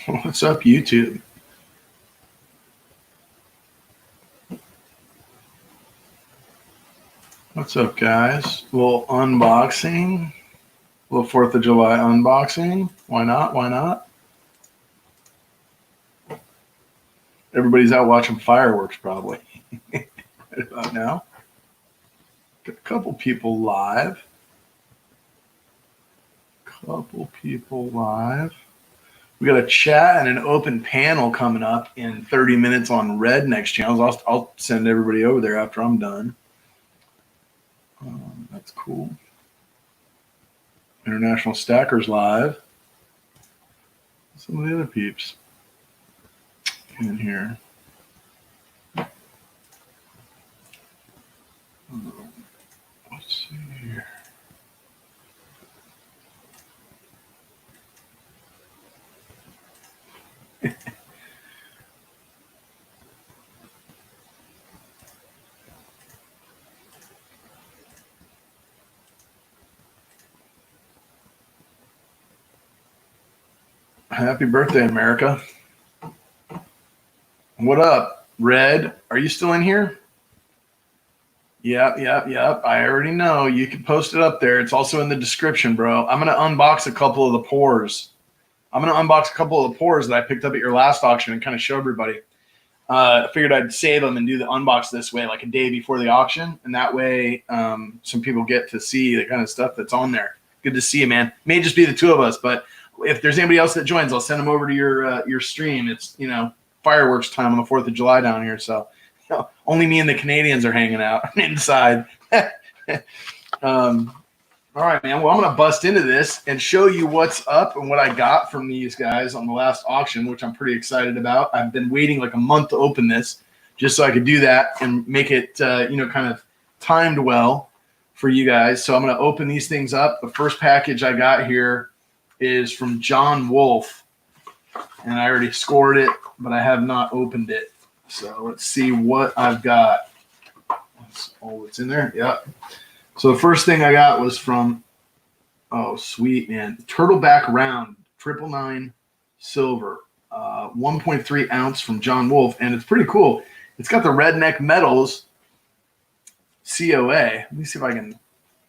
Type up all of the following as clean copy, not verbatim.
What's up, YouTube? What's up, guys? A little unboxing. A little 4th of July unboxing. Why not? Why not? Everybody's out watching fireworks probably right about now. Got a couple people live. We got a chat and an open panel coming up in 30 minutes on Redneck's channels. I'll send everybody over there after I'm done. That's cool. International Stackers live. Some of the other peeps in here. Let's see here. Happy birthday, America. What up, Red? Are you still in here? Yep. I already know. You can post it up there. It's also in the description, bro. I'm going to unbox a couple of the pours. That I picked up at your last auction and kind of show everybody. I figured I'd save them and do the unbox this way, like a day before the auction. And that way some people get to see the kind of stuff that's on there. Good to see you, man. May just be the two of us, but if there's anybody else that joins, I'll send them over to your stream. It's, fireworks time on the 4th of July down here. So only me and the Canadians are hanging out inside. All right, man. Well, I'm going to bust into this and show you what's up and what I got from these guys on the last auction, which I'm pretty excited about. I've been waiting like a month to open this just so I could do that and make it, kind of timed well for you guys. So I'm going to open these things up. The first package I got here is from John Wolf, and I already scored it, but I have not opened it. So let's see what I've got. That's all that's in there. Yep. So the first thing I got was from, oh, sweet, man, Turtleback Round, 999 silver, 1.3 ounce from John Wolf, and it's pretty cool. It's got the Redneck Metals COA. Let me see if I can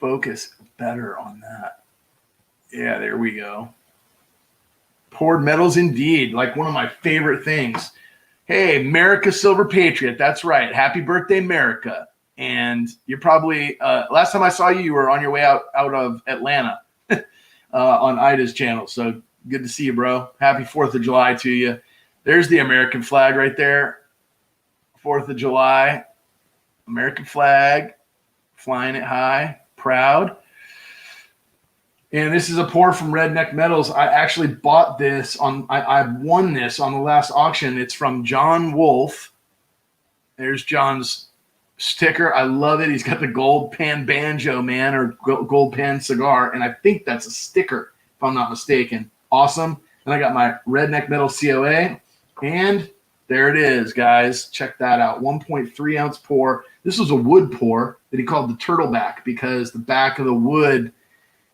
focus better on that. Yeah, there we go. Poured metals indeed, like one of my favorite things. Hey, America Silver Patriot, that's right. Happy birthday, America. And you're probably, last time I saw you, you were on your way out of Atlanta on Ida's channel. So good to see you, bro. Happy 4th of July to you. There's the American flag right there. 4th of July, American flag, flying it high, proud. And this is a pour from Redneck Metals. I actually bought this I won this on the last auction. It's from John Wolf. There's John's sticker. I love it. He's got the gold pan banjo, man, or gold pan cigar. And I think that's a sticker, if I'm not mistaken. Awesome. And I got my Redneck Metal COA. And there it is, guys. Check that out. 1.3 ounce pour. This was a wood pour that he called the turtleback because the back of the wood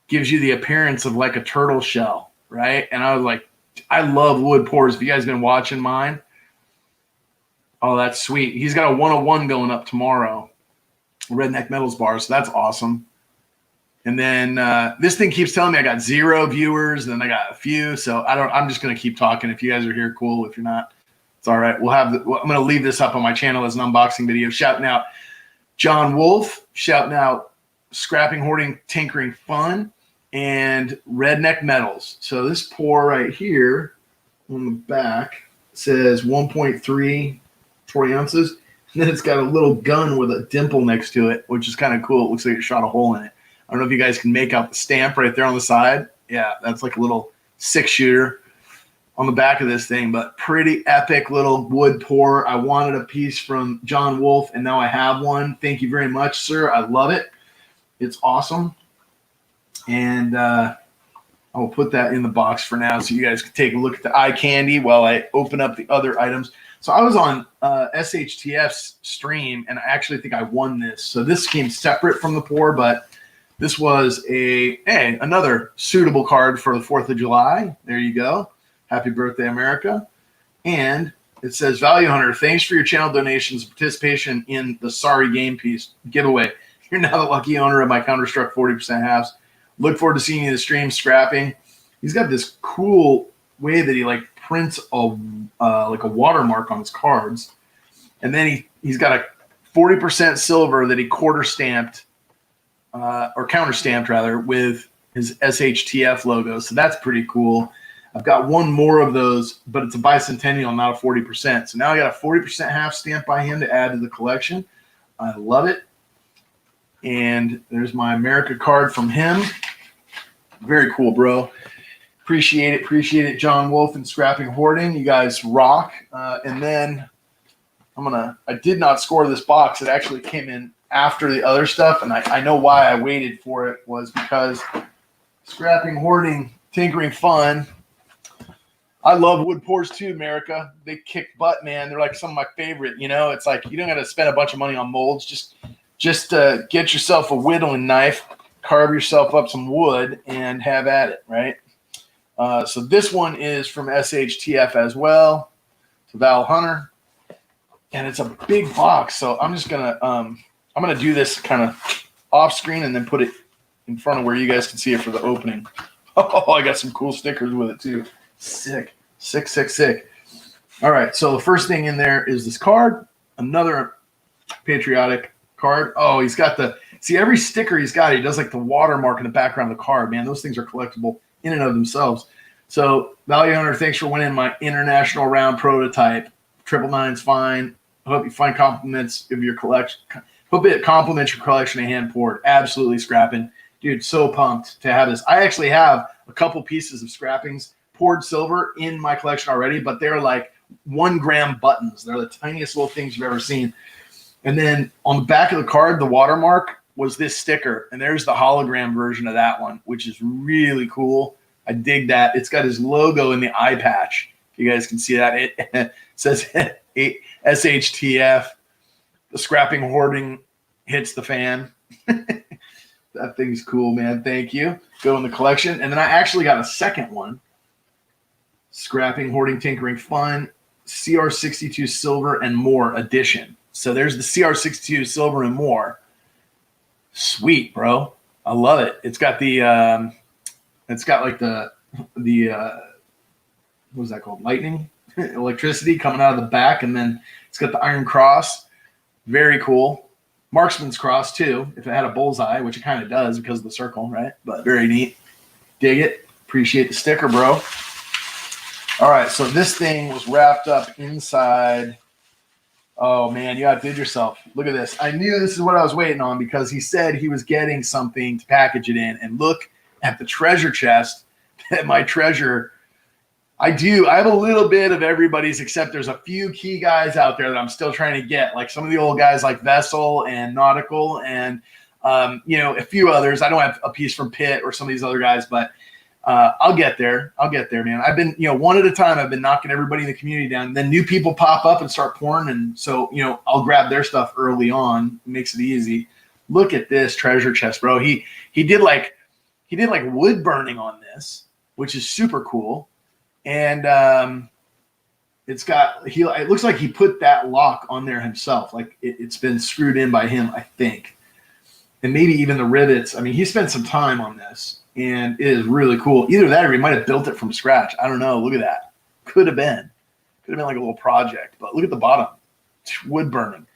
gives you the appearance of like a turtle shell, right? And I was like, I love wood pours. If you guys been watching mine, oh, that's sweet. He's got a 101 going up tomorrow, Redneck Metals bar, so that's awesome. And then this thing keeps telling me I got 0 viewers, and then I got a few. So I'm just gonna keep talking. If you guys are here, cool. If you're not, it's all right. I'm gonna leave this up on my channel as an unboxing video. Shouting out John Wolf, shouting out Scrapping, Hoarding, Tinkering Fun, and Redneck Metals. So this pour right here on the back says 1.3 40 ounces. And then it's got a little gun with a dimple next to it, which is kind of cool. It looks like it shot a hole in it. I don't know if you guys can make out the stamp right there on the side. Yeah, that's like a little 6-shooter on the back of this thing, but pretty epic little wood pour. I wanted a piece from John Wolf, and now I have one. Thank you very much, sir. I love it. It's awesome. And I will put that in the box for now so you guys can take a look at the eye candy while I open up the other items. So I was on SHTF's stream, and I actually think I won this. So this came separate from the pour, but this was another suitable card for the 4th of July. There you go. Happy birthday, America. And it says, Value Hunter, thanks for your channel donations and participation in the Sorry Game Piece giveaway. You're now the lucky owner of my Counter-Struck 40% halves. Look forward to seeing you in the stream scrapping. He's got this cool way that he like prints a like a watermark on his cards. And then he's got a 40% silver that he quarter stamped or counter stamped rather with his SHTF logo. So that's pretty cool. I've got one more of those, but it's a bicentennial, not a 40%. So now I got a 40% half stamp by him to add to the collection. I love it. And there's my America card from him. Very cool, bro. Appreciate it. Appreciate it, John Wolf and Scrapping Hoarding. You guys rock. And then I did not score this box. It actually came in after the other stuff. And I know why I waited for it was because Scrapping Hoarding, Tinkering Fun. I love wood pours too, America. They kick butt, man. They're like some of my favorite. You know, it's like you don't got to spend a bunch of money on molds. Just get yourself a whittling knife, carve yourself up some wood, and have at it, right? So this one is from SHTF as well, to Val Hunter, and it's a big box. So I'm just gonna do this kind of off screen and then put it in front of where you guys can see it for the opening. Oh, I got some cool stickers with it too. Sick. All right, so the first thing in there is this card, another patriotic card. Oh, he's got see every sticker he's got, he does like the watermark in the background of the card, man. Those things are collectible in and of themselves. So Value Hunter, thanks for winning my international round prototype. 999's fine. I hope you find compliments of your collection. Hope it compliments your collection of hand poured. Absolutely scrapping. Dude, so pumped to have this. I actually have a couple pieces of scrappings poured silver in my collection already, but they're like 1 gram buttons. They're the tiniest little things you've ever seen. And then on the back of the card, the watermark was this sticker, and there's the hologram version of that one, which is really cool. I dig that. It's got his logo in the eye patch. You guys can see that. It says SHTF. The Scrapping Hoarding hits the fan. That thing's cool, man. Thank you. Go in the collection. And then I actually got a second one. Scrapping, Hoarding, Tinkering Fun, CR62 Silver and More edition. So there's the CR62 Silver and More. Sweet, bro. I love it. It's got the it's got like the what was that called? Lightning, electricity coming out of the back, and then it's got the Iron Cross. Very cool. Marksman's Cross too, if it had a bullseye, which it kind of does because of the circle, right? But very neat. Dig it. Appreciate the sticker, bro. All right, so this thing was wrapped up inside. Oh, man, you outdid yourself. Look at this. I knew this is what I was waiting on because he said he was getting something to package it in. And look at the treasure chest that my treasure. I have a little bit of everybody's, except there's a few key guys out there that I'm still trying to get, like some of the old guys like Vessel and Nautical and, a few others. I don't have a piece from Pitt or some of these other guys, but I'll get there. Man. I've been, one at a time, I've been knocking everybody in the community down. Then new people pop up and start pouring. And so, I'll grab their stuff early on. It makes it easy. Look at this treasure chest, bro. He did like wood burning on this, which is super cool. And it looks like he put that lock on there himself. Like it's been screwed in by him, I think. And maybe even the rivets. I mean, he spent some time on this. And it is really cool. Either that or he might have built it from scratch. I don't know. Look at that. Could have been like a little project. But look at the bottom. Wood burning.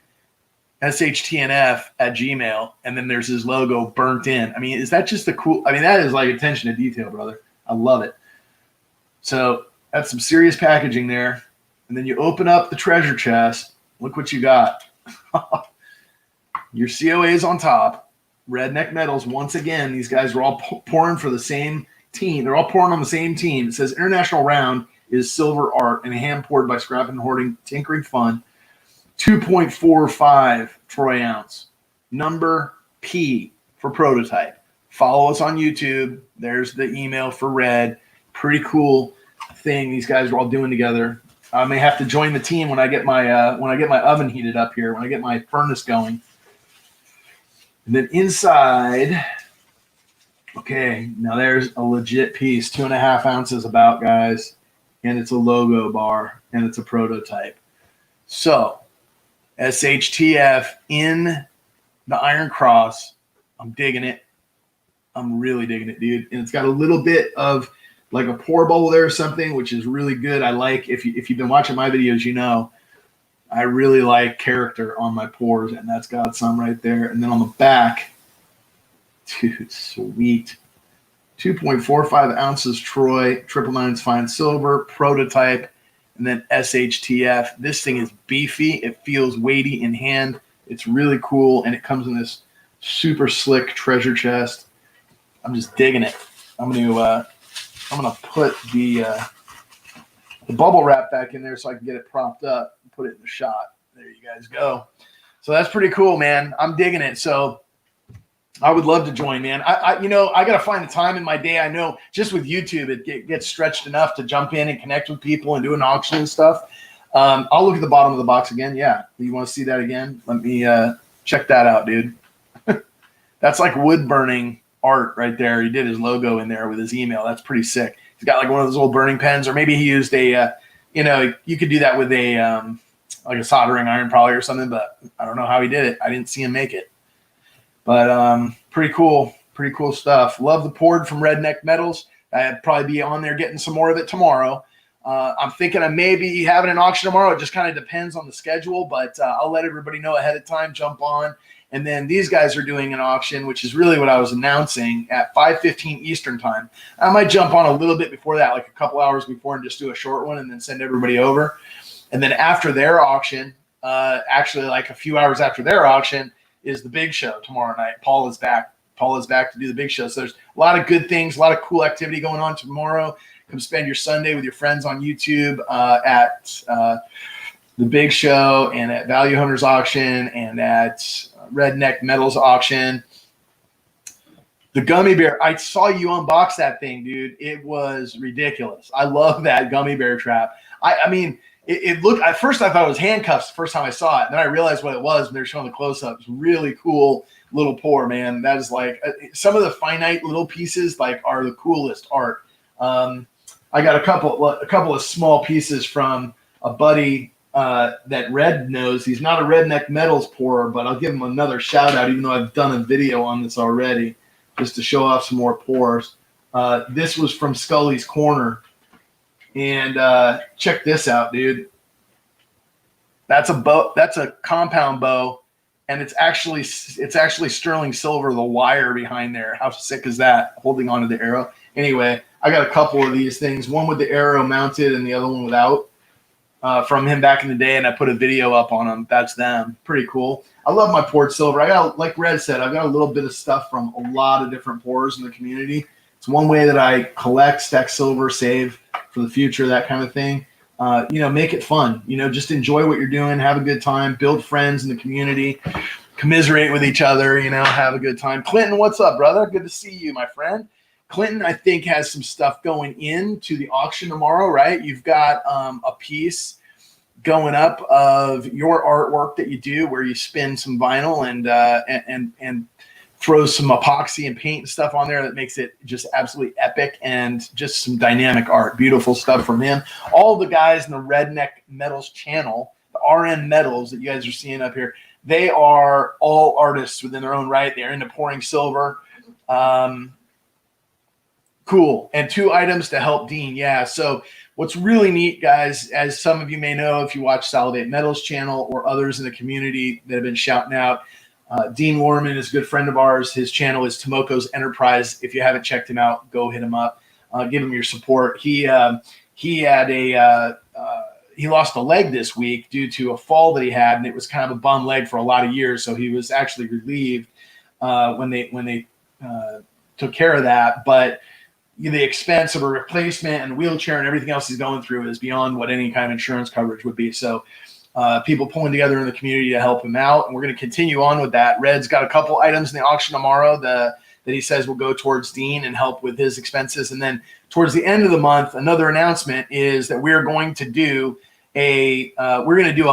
SHTNF at Gmail. And then there's his logo burnt in. I mean, is that just the cool? I mean, that is like attention to detail, brother. I love it. So that's some serious packaging there. And then you open up the treasure chest. Look what you got. Your COA is on top. Redneck Metals, once again, these guys are all pouring for the same team. They're all pouring on the same team. It says International Round is Silver Art and hand poured by Scrapping and Hoarding, Tinkering Fun. 2.45 troy ounce. Number P for prototype. Follow us on YouTube. There's the email for Red. Pretty cool thing these guys are all doing together. I may have to join the team when I get my oven heated up here, when I get my furnace going. And then inside, okay, now there's a legit piece, 2.5 ounces about, guys. and it's a logo bar, and it's a prototype. So SHTF in the Iron Cross. I'm digging it. I'm really digging it, dude. And it's got a little bit of like a pour bubble there or something, which is really good. I like, if you've been watching my videos, you know, I really like character on my pours, and that's got some right there. And then on the back, dude, sweet. 2.45 ounces Troy, 999s fine silver, prototype, and then SHTF. This thing is beefy. It feels weighty in hand. It's really cool, and it comes in this super slick treasure chest. I'm just digging it. I'm gonna put the bubble wrap back in there so I can get it propped up and put it in the shot. There you guys go. So that's pretty cool, man. I'm digging it. So I would love to join, man. I got to find the time in my day. I know just with YouTube, it gets stretched enough to jump in and connect with people and do an auction and stuff. I'll look at the bottom of the box again. Yeah. You want to see that again? Let me check that out, dude. That's like wood burning art right there. He did his logo in there with his email. That's pretty sick. He's got like one of those old burning pens, or maybe he used a, you could do that with a, like a soldering iron probably or something, but I don't know how he did it. I didn't see him make it. But pretty cool stuff. Love the poured from Redneck Metals. I'd probably be on there getting some more of it tomorrow. I'm thinking of maybe having an auction tomorrow. It just kind of depends on the schedule, but I'll let everybody know ahead of time, jump on. And then these guys are doing an auction, which is really what I was announcing, at 5:15 Eastern time. I might jump on a little bit before that, like a couple hours before, and just do a short one and then send everybody over. And then after their auction, actually like a few hours after their auction, is the big show tomorrow night. Paul is back to do the big show. So there's a lot of good things, a lot of cool activity going on tomorrow. Come spend your Sunday with your friends on YouTube at the big show, and at Value Hunters auction, and at Redneck Metals auction. The gummy bear, I saw you unbox that thing, dude. It was ridiculous. I love that gummy bear trap. I mean, it looked, at first I thought it was handcuffs the first time I saw it. And then I realized what it was when they were showing the close-ups. Really cool little pour, man. That is like, some of the finite little pieces like are the coolest art. I got a couple of small pieces from a buddy that Red knows. He's not a Redneck Metals pourer, but I'll give him another shout out, even though I've done a video on this already, just to show off some more pours. This was from Scully's Corner. And check this out, dude. That's a bow. That's a compound bow, and it's actually sterling silver. The wire behind there. How sick is that? Holding onto the arrow. Anyway, I got a couple of these things. One with the arrow mounted, and the other one without. From him back in the day, and I put a video up on them. That's them. Pretty cool. I love my poured silver. I got, like Red said, I've got a little bit of stuff from a lot of different pourers in the community. It's one way that I collect, stack silver, save for the future, that kind of thing. Make it fun. Just enjoy what you're doing, have a good time, build friends in the community, commiserate with each other, have a good time. Clinton, what's up, brother? Good to see you, my friend. Clinton, I think, has some stuff going into the auction tomorrow, right? You've got a piece going up of your artwork that you do where you spin some vinyl and throw some epoxy and paint and stuff on there that makes it just absolutely epic, and just some dynamic art. Beautiful stuff from him. All the guys in the Redneck Metals channel, the RN Metals that you guys are seeing up here, they are all artists within their own right. They're into pouring silver. Cool. And 2 items to help Dean. Yeah. So what's really neat, guys, as some of you may know if you watch Salivate Metals channel or others in the community that have been shouting out, Dean Lorman is a good friend of ours. His channel is Tomoko's Enterprise. If you haven't checked him out, go hit him up. Give him your support. He lost a leg this week due to a fall that he had, and it was kind of a bum leg for a lot of years. So he was actually relieved when they took care of that. But the expense of a replacement and wheelchair and everything else he's going through is beyond what any kind of insurance coverage would be. So people pulling together in the community to help him out, and we're going to continue on with that. Red's got a couple items in the auction tomorrow that he says will go towards Dean and help with his expenses. And then towards the end of the month, another announcement is that we're going to do a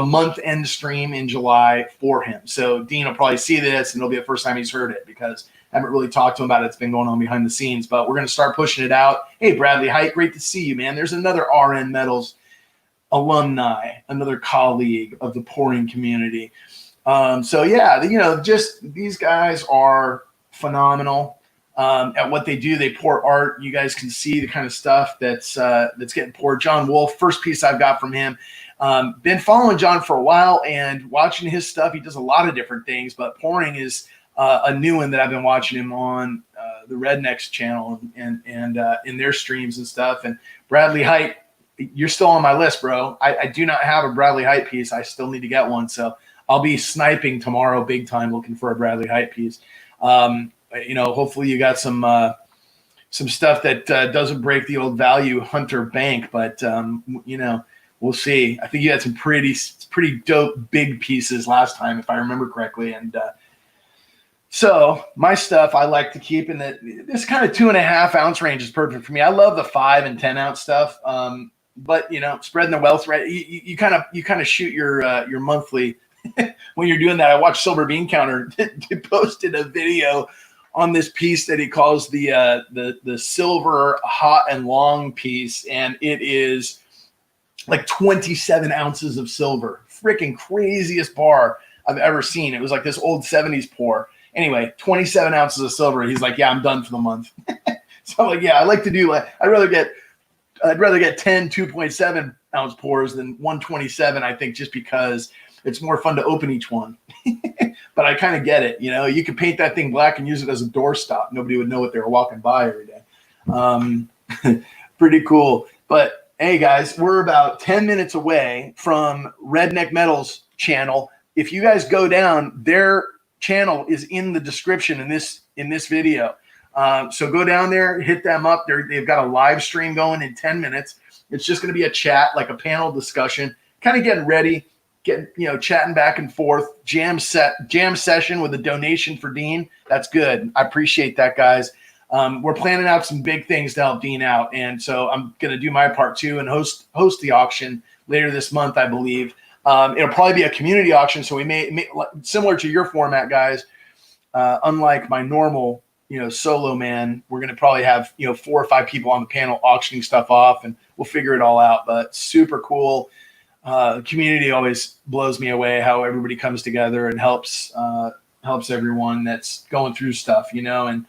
month-end stream in July for him. So Dean will probably see this, and it'll be the first time he's heard it, because haven't really talked to him about it. It's been going on behind the scenes, but we're going to start pushing it out. Hey, Bradley Height, great to see you, man. There's another RN Metals alumni, another colleague of the pouring community. So yeah, just these guys are phenomenal at what they do. They pour art. You guys can see the kind of stuff that's getting poured. John Wolf, first piece I've got from him. Been following John for a while and watching his stuff. He does a lot of different things, but pouring is a new one that I've been watching him on the Rednecks channel and in their streams and stuff. And Bradley Height, you're still on my list, bro. I do not have a Bradley Height piece. I still need to get one. So I'll be sniping tomorrow big time looking for a Bradley Height piece. Hopefully you got some stuff that doesn't break the old Val Hunter bank, but we'll see. I think you had some pretty dope big pieces last time, if I remember correctly. And so my stuff I like to keep in this kind of 2.5 ounce range is perfect for me. I love the 5 and 10 ounce stuff. But spreading the wealth, right? You kind of shoot your monthly when you're doing that. I watched Silver Bean Counter posted a video on this piece that he calls the silver hot and long piece, and it is like 27 ounces of silver. Freaking craziest bar I've ever seen. It was like this old 70s pour. Anyway, 27 ounces of silver. He's like, yeah, I'm done for the month. So I'm like, yeah, I like to do I'd rather get 10 2.7 ounce pours than 127, I think, just because it's more fun to open each one. But I kind of get it. You could paint that thing black and use it as a doorstop. Nobody would know what they were walking by every day. Pretty cool. But hey, guys, we're about 10 minutes away from Redneck Metals channel. If you guys go down, their channel is in the description in this video. So go down there, hit them up. They've got a live stream going in 10 minutes. It's just going to be a chat, like a panel discussion, kind of getting ready, chatting back and forth, jam session with a donation for Dean. That's good. I appreciate that, guys. We're planning out some big things to help Dean out. And so I'm going to do my part too and host the auction later this month, I believe. It'll probably be a community auction. So we may similar to your format, guys, unlike my normal, solo man, we're going to probably have, 4 or 5 people on the panel auctioning stuff off, and we'll figure it all out. But super cool. Community always blows me away how everybody comes together and helps everyone that's going through stuff, and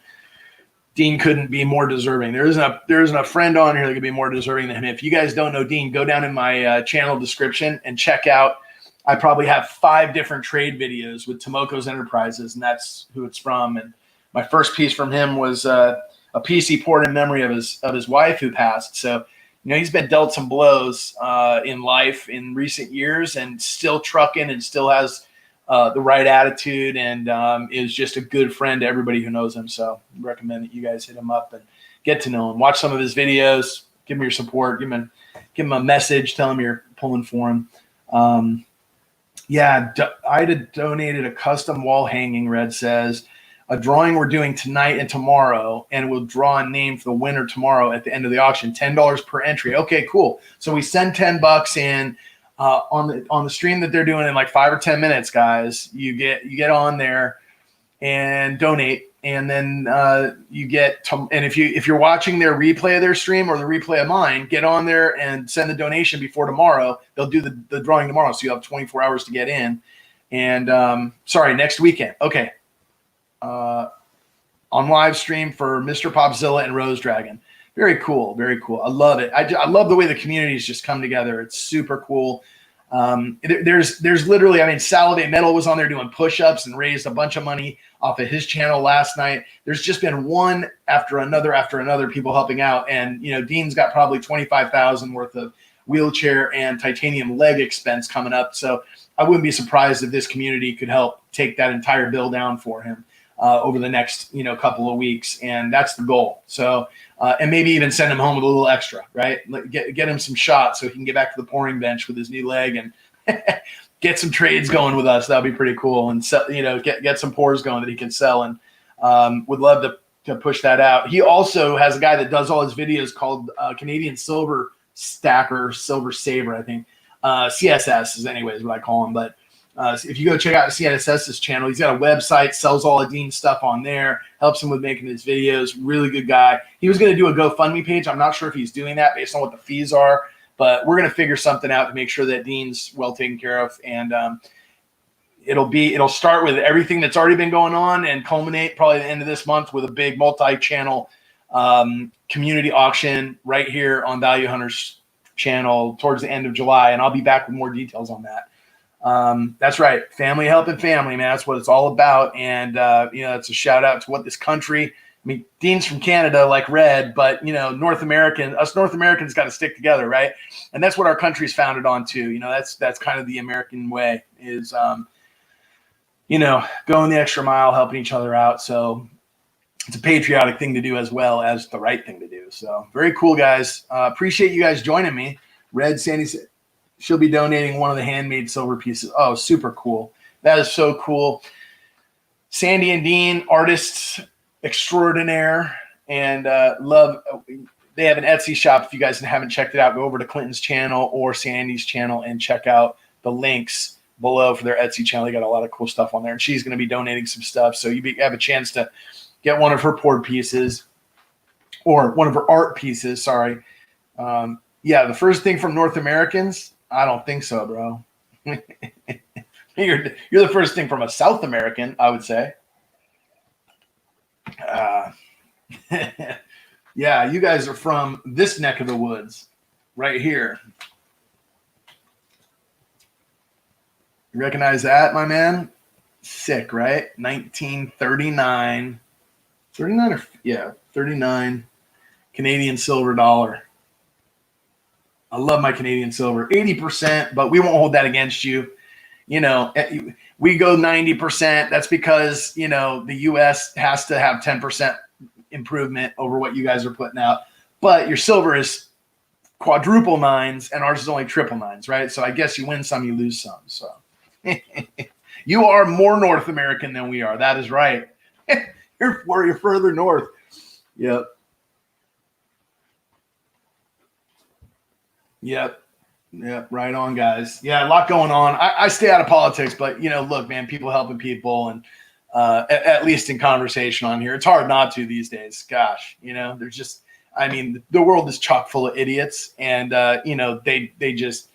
Dean couldn't be more deserving. There isn't a friend on here that could be more deserving than him. If you guys don't know Dean, go down in my channel description and check out. I probably have 5 different trade videos with Tomoko's Enterprises, and that's who it's from. And my first piece from him was a piece he poured in memory of his wife who passed. So, he's been dealt some blows in life in recent years, and still trucking, and still has the right attitude, and is just a good friend to everybody who knows him. So I recommend that you guys hit him up and get to know him. Watch some of his videos. Give him your support. Give him a message. Tell him you're pulling for him. Ida donated a custom wall hanging, Red says. A drawing we're doing tonight and tomorrow, and we'll draw a name for the winner tomorrow at the end of the auction. $10 per entry. Okay, cool. So we send $10 in on the stream that they're doing in like 5 or 10 minutes, guys. You get on there and donate, and then you get and if you're watching their replay of their stream or the replay of mine, get on there and send the donation before tomorrow. They'll do the drawing tomorrow, so you have 24 hours to get in. And next weekend. Okay. On live stream for Mr. Popzilla and Rose Dragon. Very cool. Very cool. I love it. I love the way the communities just come together. It's super cool. There's literally, Salivate Metal was on there doing push-ups and raised a bunch of money off of his channel last night. There's just been one after another people helping out. And, Dean's got probably $25,000 worth of wheelchair and titanium leg expense coming up. So I wouldn't be surprised if this community could help take that entire bill down for him over the next, couple of weeks. And that's the goal. So, and maybe even send him home with a little extra, right? Get him some shots so he can get back to the pouring bench with his new leg and get some trades going with us. That'd be pretty cool. And sell, get some pours going that he can sell. And would love to push that out. He also has a guy that does all his videos called Canadian Silver Stacker, Silver Saver, I think. CSS is anyways what I call him. But So if you go check out CNSS's channel, he's got a website, sells all of Dean's stuff on there, helps him with making his videos. Really good guy. He was going to do a GoFundMe page. I'm not sure if he's doing that based on what the fees are, but we're going to figure something out to make sure that Dean's well taken care of. And it'll start with everything that's already been going on and culminate probably the end of this month with a big multi-channel community auction right here on Value Hunter's channel towards the end of July. And I'll be back with more details on that. That's right. Family helping family, man. That's what it's all about. And, it's a shout out to what this country, I mean, Dean's from Canada, like Red, but, us North Americans got to stick together. Right. And that's what our country's founded on too. That's kind of the American way is, going the extra mile, helping each other out. So it's a patriotic thing to do as well as the right thing to do. So very cool, guys. Appreciate you guys joining me. Red Sandy said she'll be donating one of the handmade silver pieces. Oh, super cool. That is so cool. Sandy and Dean, artists extraordinaire, and love. They have an Etsy shop. If you guys haven't checked it out, go over to Clinton's channel or Sandy's channel and check out the links below for their Etsy channel. They got a lot of cool stuff on there, and she's going to be donating some stuff. So you have a chance to get one of her poured pieces or one of her art pieces. Sorry. The first thing from North Americans, I don't think so, bro. You're the first thing from a South American, I would say. Yeah, you guys are from this neck of the woods right here. You recognize that, my man? Sick, right? 1939. 39 Canadian silver dollar. I love my Canadian silver. 80%, but we won't hold that against you. We go 90%. That's because, the U.S. has to have 10% improvement over what you guys are putting out. But your silver is quadruple nines, and ours is only triple nines, right? So I guess you win some, you lose some. So you are more North American than we are. That is right. You're further north. Yep. Right on, guys. Yeah, a lot going on. I stay out of politics, but look, man, people helping people, and at least in conversation on here, it's hard not to these days. Gosh, there's just, the world is chock full of idiots, and they just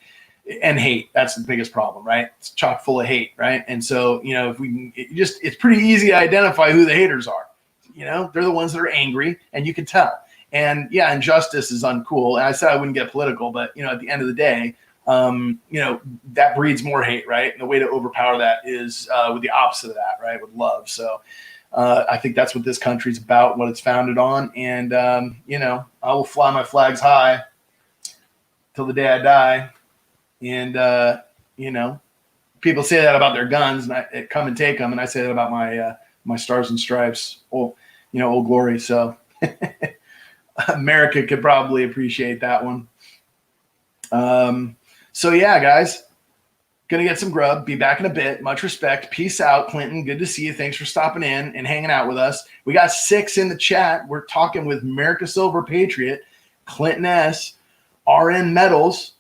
and hate. That's the biggest problem, right? It's chock full of hate, right? And so if we can, it's pretty easy to identify who the haters are. They're the ones that are angry, and you can tell. And yeah, injustice is uncool. And I said I wouldn't get political, but at the end of the day, that breeds more hate, right? And the way to overpower that is with the opposite of that, right? With love. So I think that's what this country's about, what it's founded on. And I will fly my flags high till the day I die. And people say that about their guns, and I come and take them. And I say that about my stars and stripes, Old Glory. So. America could probably appreciate that one. So yeah, guys, gonna get some grub. Be back in a bit. Much respect. Peace out, Clinton. Good to see you. Thanks for stopping in and hanging out with us. We got 6 in the chat. We're talking with America Silver Patriot, Clinton S, RN Metals,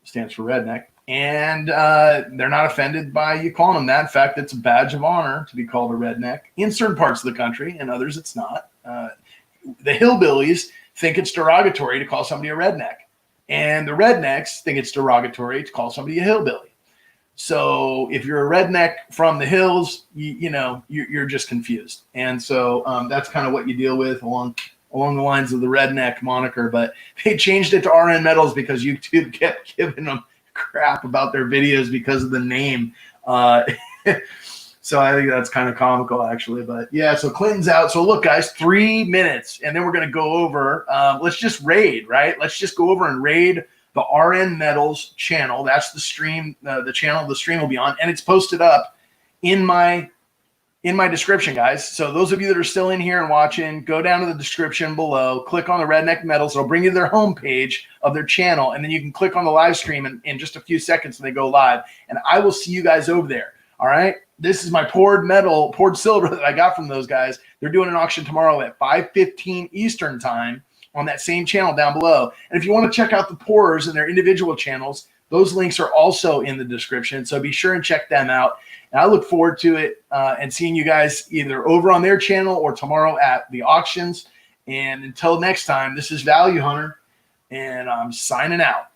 stands for redneck, and they're not offended by you calling them that. In fact, it's a badge of honor to be called a redneck in certain parts of the country, and others it's not. The hillbillies think it's derogatory to call somebody a redneck, and the rednecks think it's derogatory to call somebody a hillbilly. So if you're a redneck from the hills, you're just confused. And so that's kind of what you deal with along the lines of the redneck moniker. But they changed it to RN Metals because YouTube kept giving them crap about their videos because of the name. So I think that's kind of comical, actually. But yeah, so Clinton's out. So look, guys, 3 minutes, and then we're going to go over. Let's just raid, right? Let's just go over and raid the RN Metals channel. That's the stream, the channel the stream will be on, and it's posted up in my description, guys. So those of you that are still in here and watching, go down to the description below, click on the Redneck Metals. It'll bring you to their homepage of their channel, and then you can click on the live stream in just a few seconds when they go live, and I will see you guys over there. All right. This is my poured silver that I got from those guys. They're doing an auction tomorrow at 5:15 Eastern time on that same channel down below. And if you want to check out the pourers and their individual channels, Those links are also in the description, so be sure and check them out. And I look forward to it and seeing you guys either over on their channel or tomorrow at the auctions. And until next time, this is Val Hunter, and I'm signing out.